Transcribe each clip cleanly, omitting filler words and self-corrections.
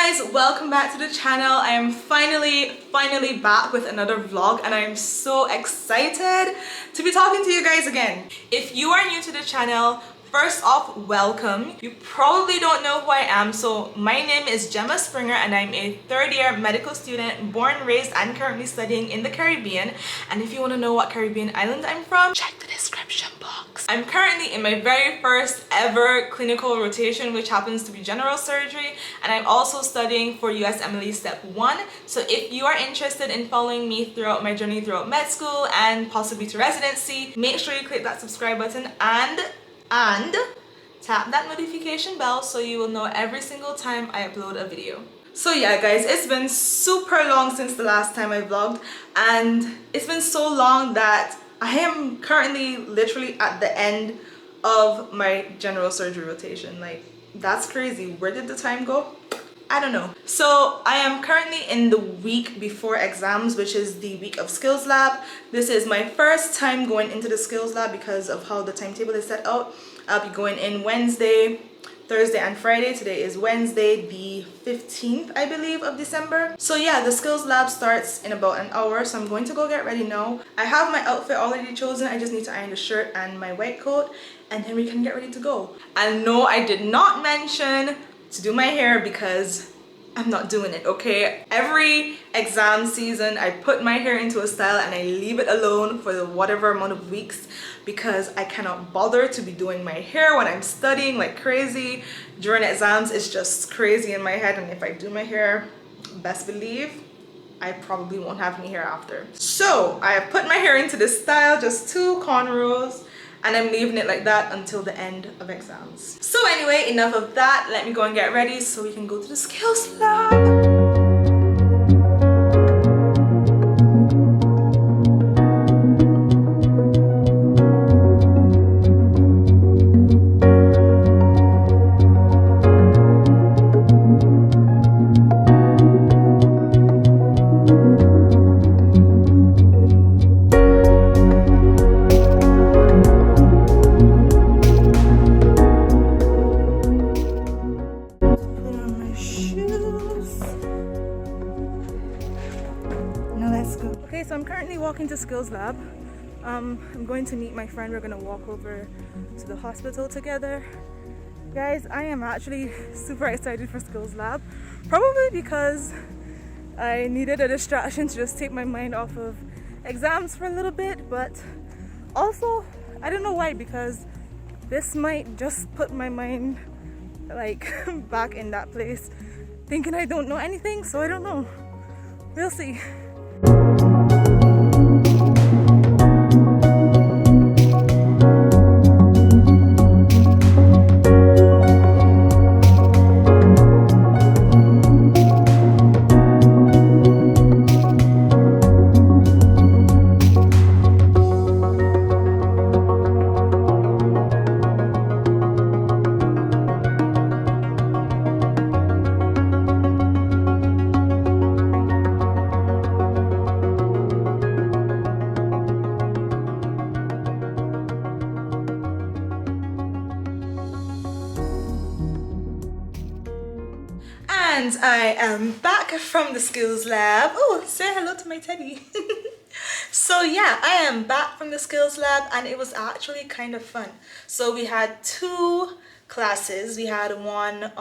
guys, welcome back to the channel. I am finally back with another vlog and I am so excited to be talking to you guys again. If you are new to the channel, first off, welcome. You probably don't know who I am, so my name is Gemma Springer and I'm a third-year medical student, born, raised, and currently studying in the Caribbean. And if you want to know what Caribbean island I'm from, check the description box. I'm currently in my very first ever clinical rotation, which happens to be general surgery, and I'm also studying for USMLE Step 1. So if you are interested in following me throughout my journey throughout med school and possibly to residency, make sure you click that subscribe button and tap that notification bell so you will know every single time I upload a video. So yeah guys, it's been super long since the last time I vlogged, and it's been so long that I am currently literally at the end of my general surgery rotation. Like, that's crazy. Where did the time go? I don't know. So I am currently in the week before exams, which is the week of skills lab. This is my first time going into the skills lab because of how the timetable is set out. I'll be going in Wednesday, Thursday, and Friday. Today is Wednesday, the 15th, I believe, of December. So yeah, the skills lab starts in about an hour, so I'm going to go get ready now. I have my outfit already chosen. I just need to iron the shirt and my white coat, and then we can get ready to go. And no, I did not mention to do my hair because I'm not doing it, okay? Every exam season, I put my hair into a style and I leave it alone for the whatever amount of weeks because I cannot bother to be doing my hair when I'm studying like crazy. During exams, it's just crazy in my head, and if I do my hair, best believe I probably won't have any hair after. So I have put my hair into this style, just 2 cornrows, and I'm leaving it like that until the end of exams. So anyway, enough of that. Let me go and get ready so we can go to the skills lab. Okay, so I'm currently walking to skills lab. I'm going to meet my friend. We're gonna walk over to the hospital together. Guys, I am actually super excited for skills lab, probably because I needed a distraction to just take my mind off of exams for a little bit, but also I don't know why, because this might just put my mind like back in that place thinking I don't know anything, so I don't know. We'll see. And I am back from the skills lab. Oh, say hello to my teddy. So yeah, I am back from the skills lab and it was actually kind of fun. So we had 2 classes. We had one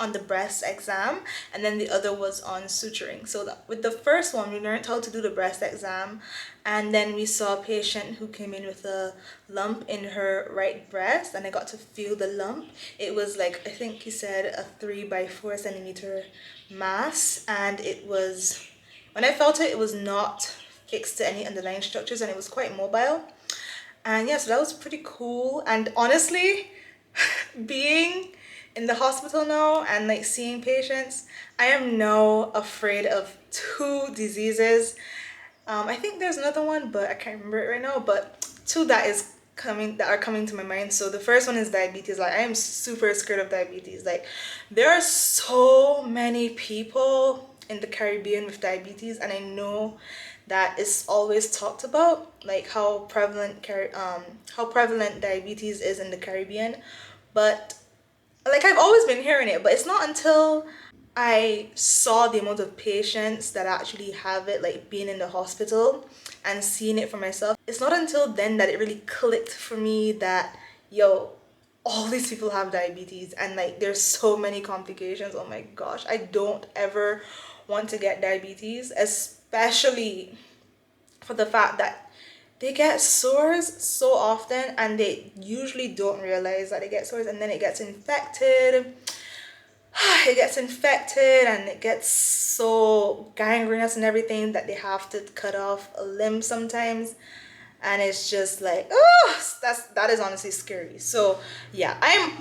on the breast exam, and then the other was on suturing. So with the first one, we learned how to do the breast exam, and then we saw a patient who came in with a lump in her right breast, and I got to feel the lump. It was like, I think he said a 3 by 4 centimeter mass, and it was, when I felt it, it was not fixed to any underlying structures, and it was quite mobile. And yeah, so that was pretty cool. And honestly, being in the hospital now and like seeing patients, I am now afraid of 2 diseases. I think there's another one, but I can't remember it right now, but 2 that are coming to my mind. So the first one is diabetes. Like, I am super scared of diabetes. Like, there are so many people in the Caribbean with diabetes, and I know that it's always talked about, like how prevalent diabetes is in the Caribbean, but like I've always been hearing it, but it's not until I saw the amount of patients that actually have it, like being in the hospital and seeing it for myself. It's not until then that it really clicked for me that, yo, all these people have diabetes and like there's so many complications. Oh my gosh, I don't ever want to get diabetes, especially for the fact that they get sores so often and they usually don't realize that they get sores, and then it gets infected. It gets infected and it gets so gangrenous and everything that they have to cut off a limb sometimes, and it's just like, oh, that is honestly scary. So yeah, I'm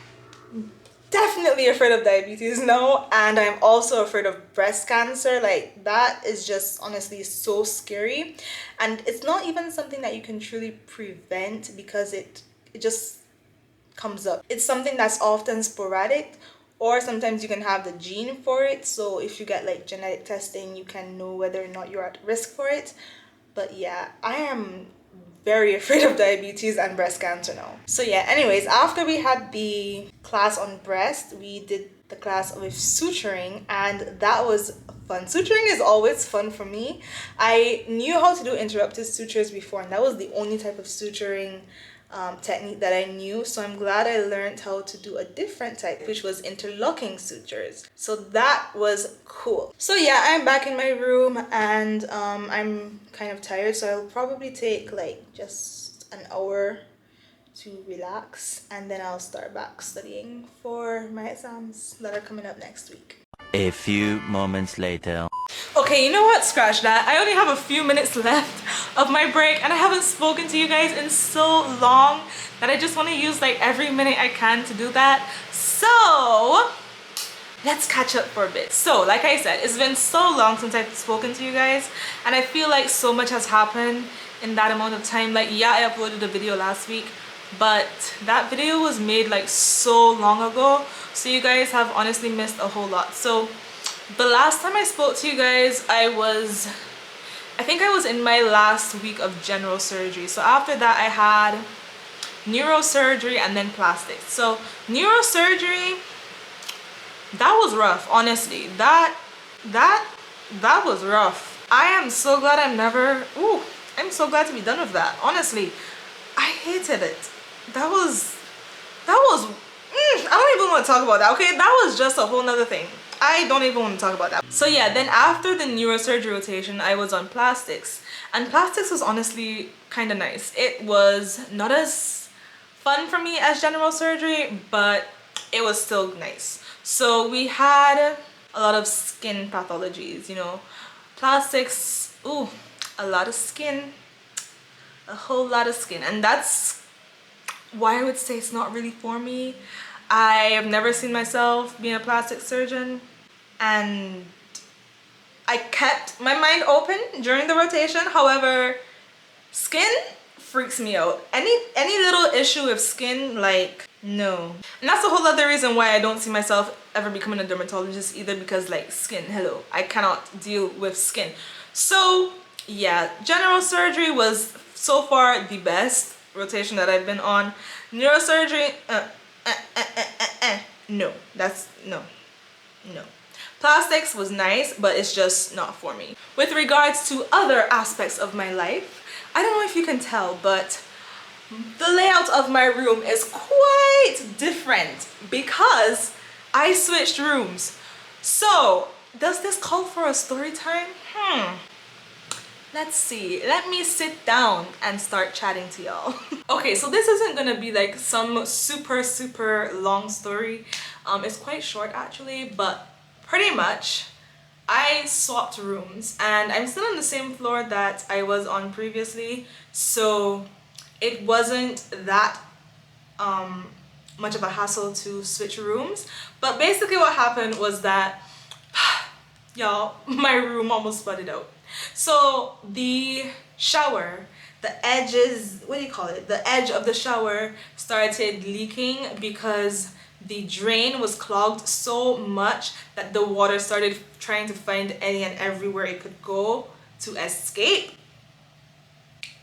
definitely afraid of diabetes now, and I'm also afraid of breast cancer. Like that is just honestly so scary, and it's not even something that you can truly prevent because it just comes up. It's something that's often sporadic, or sometimes you can have the gene for it. So if you get like genetic testing, you can know whether or not you're at risk for it. But yeah, I am very afraid of diabetes and breast cancer now. So yeah, anyways, after we had the class on breast, we did the class with suturing, and that was fun. Suturing is always fun for me. I knew how to do interrupted sutures before, and that was the only type of suturing technique that I knew. So I'm glad I learned how to do a different type, which was interlocking sutures. So that was cool. So yeah, I'm back in my room, and I'm kind of tired, so I'll probably take like just an hour to relax, and then I'll start back studying for my exams that are coming up next week. A few moments later. Okay, you know what? Scratch that. I only have a few minutes left of my break, and I haven't spoken to you guys in so long that I just want to use like every minute I can to do that. So let's catch up for a bit. So like I said, it's been so long since I've spoken to you guys, and I feel like so much has happened in that amount of time. Like yeah, I uploaded a video last week, but that video was made like so long ago, so you guys have honestly missed a whole lot. So the last time I spoke to you guys, I think I was in my last week of general surgery. So after that I had neurosurgery and then plastics. So neurosurgery, that was rough, honestly. That was rough. I am so glad I'm so glad to be done with that. Honestly, I hated it. That was I don't even want to talk about that. Okay, that was just a whole nother thing. I don't even want to talk about that. So yeah, then after the neurosurgery rotation, I was on plastics, and plastics was honestly kind of nice. It was not as fun for me as general surgery, but it was still nice. So we had a lot of skin pathologies, you know, plastics, ooh, a lot of skin, a whole lot of skin, and that's why I would say it's not really for me. I have never seen myself being a plastic surgeon, and I kept my mind open during the rotation. However, skin freaks me out. Any little issue with skin, like, no. And that's a whole other reason why I don't see myself ever becoming a dermatologist either, because like skin, hello, I cannot deal with skin. So yeah, general surgery was so far the best rotation that I've been on. Neurosurgery, no, no. Plastics was nice, but it's just not for me. With regards to other aspects of my life, I don't know if you can tell, but the layout of my room is quite different because I switched rooms. So, does this call for a story time? Let's see. Let me sit down and start chatting to y'all. Okay, so this isn't gonna be like some super long story. It's quite short actually, but pretty much I swapped rooms, and I'm still on the same floor that I was on previously, so it wasn't that much of a hassle to switch rooms. But basically what happened was that y'all, my room almost flooded out. So the shower, the edges, what do you call it? The edge of the shower started leaking because the drain was clogged so much that the water started trying to find any and everywhere it could go to escape.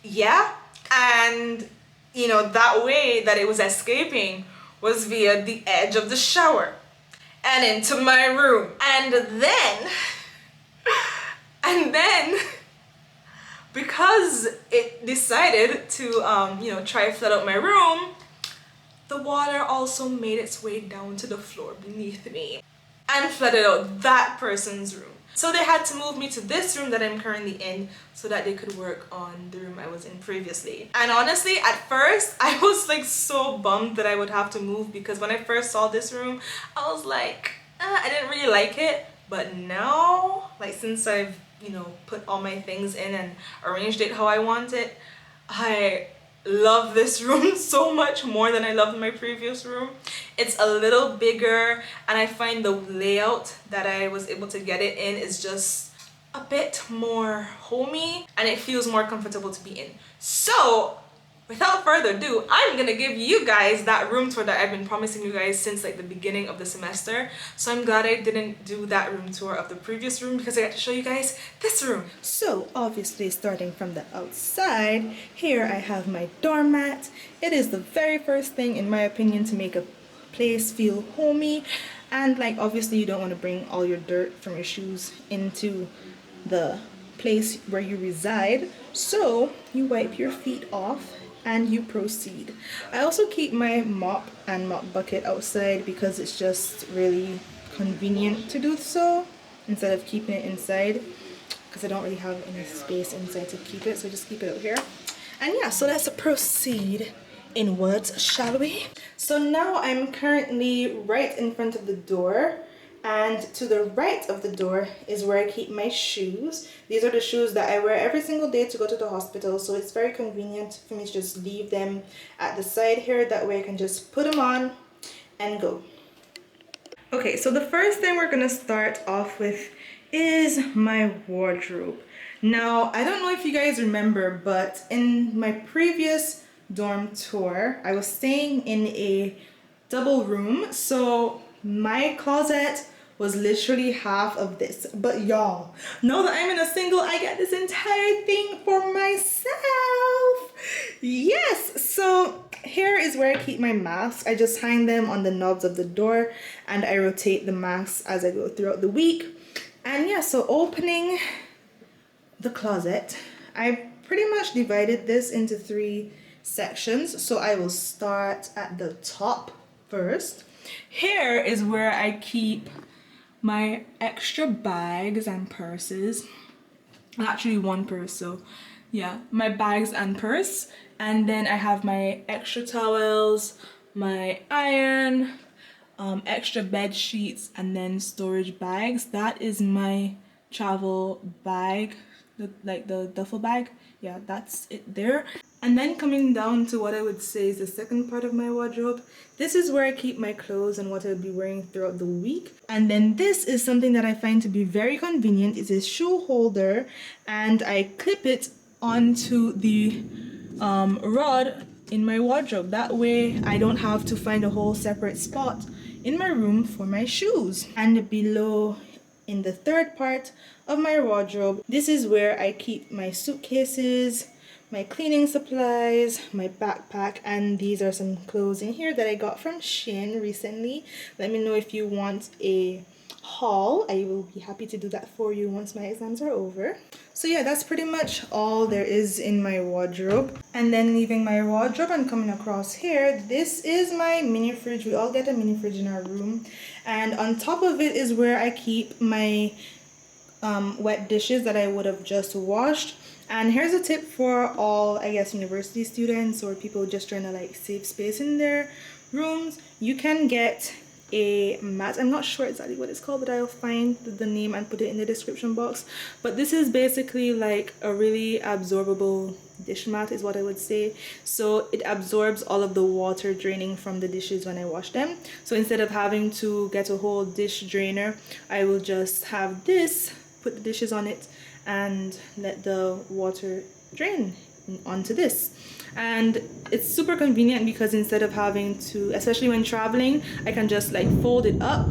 Yeah, and you know, that way that it was escaping was via the edge of the shower. and into my room. And then because it decided to try to flood out my room, the water also made its way down to the floor beneath me and flooded out that person's room. So they had to move me to this room that I'm currently in so that they could work on the room I was in previously. And honestly, at first, I was like so bummed that I would have to move, because when I first saw this room, I was like, I didn't really like it. But now, like since I've, put all my things in and arranged it how I want it, I love this room so much more than I loved my previous room. It's a little bigger, and I find the layout that I was able to get it in is just a bit more homey, and it feels more comfortable to be in. So without further ado, I'm gonna give you guys that room tour that I've been promising you guys since like the beginning of the semester. So I'm glad I didn't do that room tour of the previous room, because I got to show you guys this room. So obviously, starting from the outside, here I have my doormat. It is the very first thing, in my opinion, to make a place feel homey. And like obviously you don't want to bring all your dirt from your shoes into the place where you reside, so you wipe your feet off and you proceed. I also keep my mop and mop bucket outside because it's just really convenient to do so instead of keeping it inside, because I don't really have any space inside to keep it, so just keep it out here. And yeah, so let's proceed inwards, shall we? So now I'm currently right in front of the door, and to the right of the door is where I keep my shoes. These are the shoes that I wear every single day to go to the hospital, so it's very convenient for me to just leave them at the side here. That way I can just put them on and go. Okay, so the first thing we're gonna start off with is my wardrobe. Now, I don't know if you guys remember, but in my previous dorm tour, I was staying in a double room, so my closet was literally half of this. But y'all, now that I'm in a single, I get this entire thing for myself. Yes, so here is where I keep my masks. I just hang them on the knobs of the door, and I rotate the masks as I go throughout the week. And yeah, so opening the closet, I pretty much divided this into 3 sections. So I will start at the top first. Here is where I keep my extra bags and purses. Actually 1 purse, so yeah, my bags and purse. And then I have my extra towels, my iron, extra bed sheets, and then storage bags. That is my travel bag, the duffel bag. Yeah, that's it there. And then coming down to what I would say is the second part of my wardrobe, this is where I keep my clothes and what I'll be wearing throughout the week. And then this is something that I find to be very convenient. It's a shoe holder, and I clip it onto the rod in my wardrobe. That way I don't have to find a whole separate spot in my room for my shoes. And below, in the third part of my wardrobe, this is where I keep my suitcases, my cleaning supplies, my backpack, and these are some clothes in here that I got from Shein recently. Let me know if you want a haul. I will be happy to do that for you once my exams are over. So yeah, that's pretty much all there is in my wardrobe. And then leaving my wardrobe and coming across here, this is my mini fridge. We all get a mini fridge in our room, and on top of it is where I keep my wet dishes that I would have just washed. And here's a tip for all, I guess, university students or people just trying to like save space in their rooms. You can get a mat. I'm not sure exactly what it's called, but I'll find the name and put it in the description box. But this is basically like a really absorbable dish mat is what I would say. So it absorbs all of the water draining from the dishes when I wash them. So instead of having to get a whole dish drainer, I will just have this, put the dishes on it, and let the water drain onto this. And it's super convenient because instead of having to, especially when traveling, I can just like fold it up.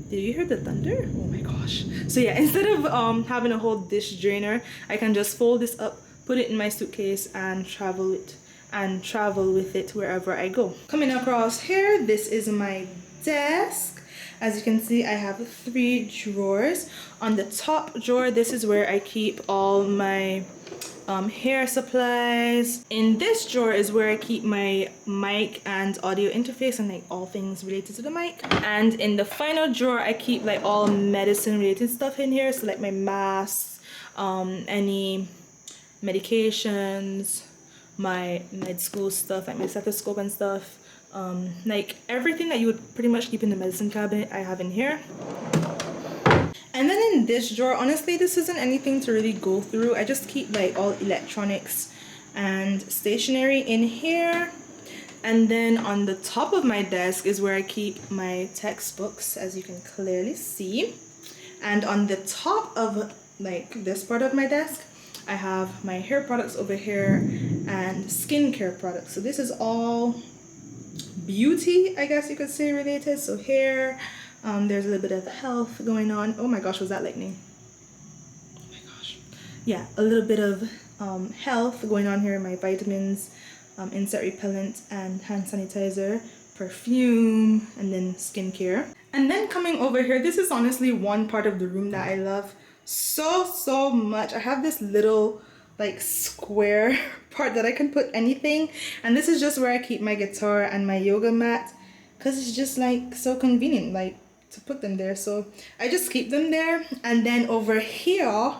Did you hear the thunder? Oh my gosh. So yeah, instead of having a whole dish drainer, I can just fold this up, put it in my suitcase, and travel with it wherever I go. Coming across here, this is my desk. As you can see, I have 3 drawers. On the top drawer, this is where I keep all my hair supplies. In this drawer is where I keep my mic and audio interface and like all things related to the mic. And in the final drawer, I keep like all medicine related stuff in here, so like my masks, any medications, my med school stuff, like my stethoscope and stuff, like everything that you would pretty much keep in the medicine cabinet, I have in here. And then in this drawer, honestly, this isn't anything to really go through. I just keep like all electronics and stationery in here. And then on the top of my desk is where I keep my textbooks, as you can clearly see. And on the top of like this part of my desk, I have my hair products over here and skincare products. So this is all beauty, I guess you could say, related. So hair, there's a little bit of health going on. Oh my gosh, was that lightning? Oh my gosh. Yeah, a little bit of health going on here. My vitamins, insect repellent and hand sanitizer, perfume, and then skincare. And then coming over here, this is honestly one part of the room that I love so much. I have this little like square part that I can put anything, and this is just where I keep my guitar and my yoga mat, because it's just like so convenient like to put them there, so I just keep them there. And then over here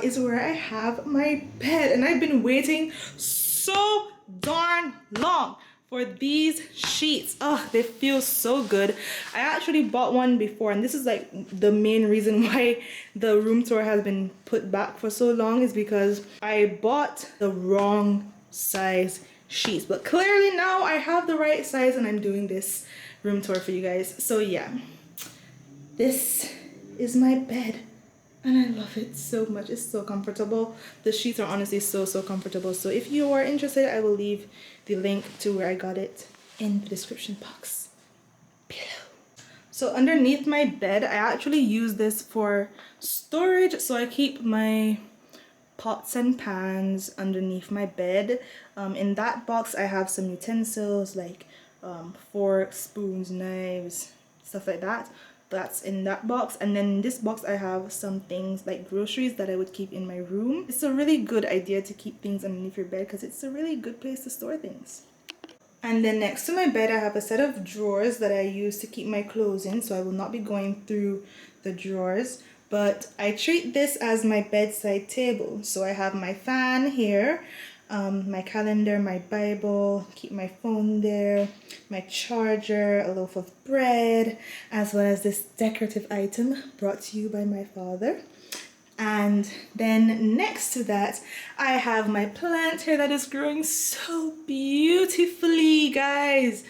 is where I have my bed, and I've been waiting so darn long for these sheets. Oh, they feel so good. I actually bought one before, and this is like the main reason why the room tour has been put back for so long, is because I bought the wrong size sheets. But clearly now I have the right size and I'm doing this room tour for you guys. So yeah, this is my bed. And I love it so much. It's so comfortable. The sheets are honestly so comfortable. So if you are interested, I will leave the link to where I got it in the description box below. So underneath my bed, I actually use this for storage. So I keep my pots and pans underneath my bed. In that box, I have some utensils like forks, spoons, knives, stuff like that. That's in that box. And then in this box I have some things like groceries that I would keep in my room. It's a really good idea to keep things underneath your bed because it's a really good place to store things. And then next to my bed I have a set of drawers that I use to keep my clothes in, so I will not be going through the drawers, but I treat this as my bedside table. So I have my fan here, my calendar, my Bible, keep my phone there, my charger, a loaf of bread, as well as this decorative item brought to you by my father. And then next to that, I have my plant here that is growing so beautifully, guys.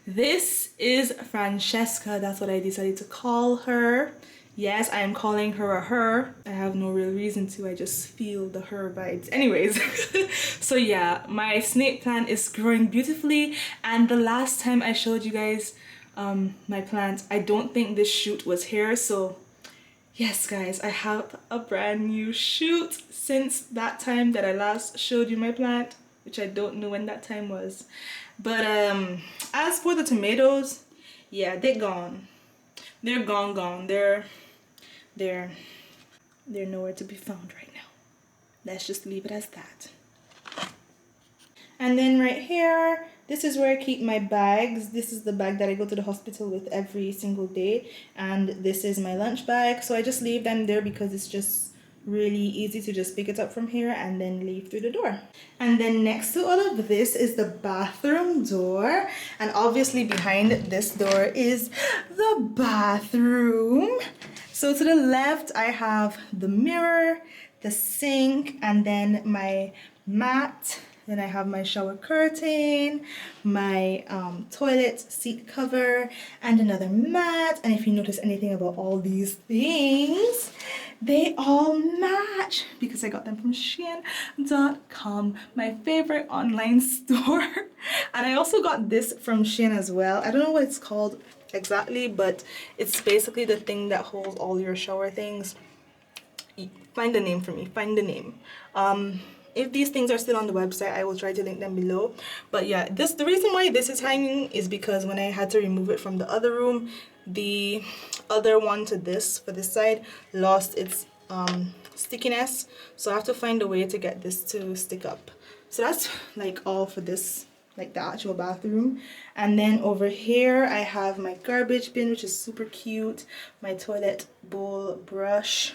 This is Francesca. That's what I decided to call her. Yes, I am calling her a her. I have no real reason to. I just feel the her vibes. Anyways, so yeah, my snake plant is growing beautifully. And the last time I showed you guys my plant, I don't think this shoot was here. So yes, guys, I have a brand new shoot since that time that I last showed you my plant, which I don't know when that time was. But as for the tomatoes, yeah, they're gone. They're gone. They're nowhere to be found right now. Let's just leave it as that. And then right here, this is where I keep my bags. This is the bag that I go to the hospital with every single day. And this is my lunch bag. So I just leave them there because it's just really easy to just pick it up from here and then leave through the door. And then next to all of this is the bathroom door. And obviously behind this door is the bathroom. So to the left, I have the mirror, the sink, and then my mat. Then I have my shower curtain, my toilet seat cover, and another mat. And if you notice anything about all these things, they all match because I got them from Shein.com, my favorite online store. And I also got this from Shein as well. I don't know what it's called exactly, but it's basically the thing that holds all your shower things. Find the name for me, find the name. If these things are still on the website, I will try to link them below. But yeah, the reason why this is hanging is because when I had to remove it from the other room, the other one to this for this side lost its stickiness, so I have to find a way to get this to stick up. So that's like all for this, like the actual bathroom. And then over here I have my garbage bin, which is super cute, my toilet bowl brush,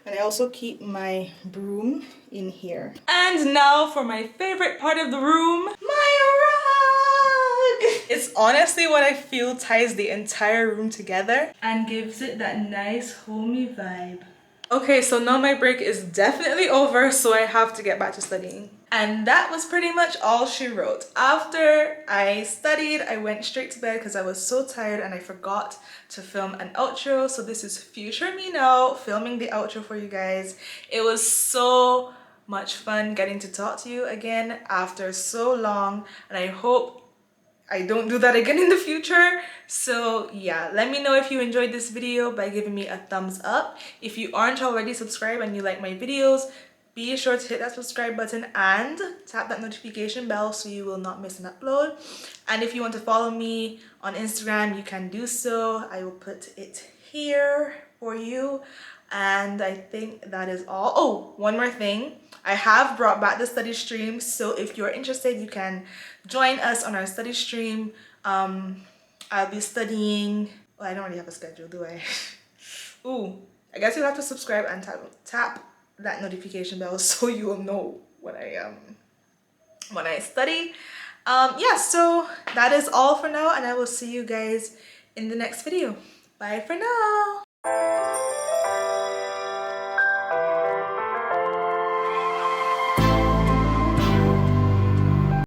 and I also keep my broom in here. And now for my favorite part of the room, my rug! It's honestly what I feel ties the entire room together and gives it that nice homey vibe. Okay, so now my break is definitely over, so I have to get back to studying. And that was pretty much all she wrote. After I studied, I went straight to bed because I was so tired and I forgot to film an outro. So this is future me now, filming the outro for you guys. It was so much fun getting to talk to you again after so long, and I hope I don't do that again in the future. So yeah, let me know if you enjoyed this video by giving me a thumbs up. If you aren't already subscribed and you like my videos, be sure to hit that subscribe button and tap that notification bell so you will not miss an upload. And if you want to follow me on Instagram, you can do so. I will put it here for you. And I think that is all. Oh, one more thing. I have brought back the study stream, so if you're interested, you can join us on our study stream. I'll be studying. Well, I don't really have a schedule, do I? Ooh, I guess you'll have to subscribe and tap that notification bell so you will know when I study. Yeah, so that is all for now, and I will see you guys in the next video. Bye for now.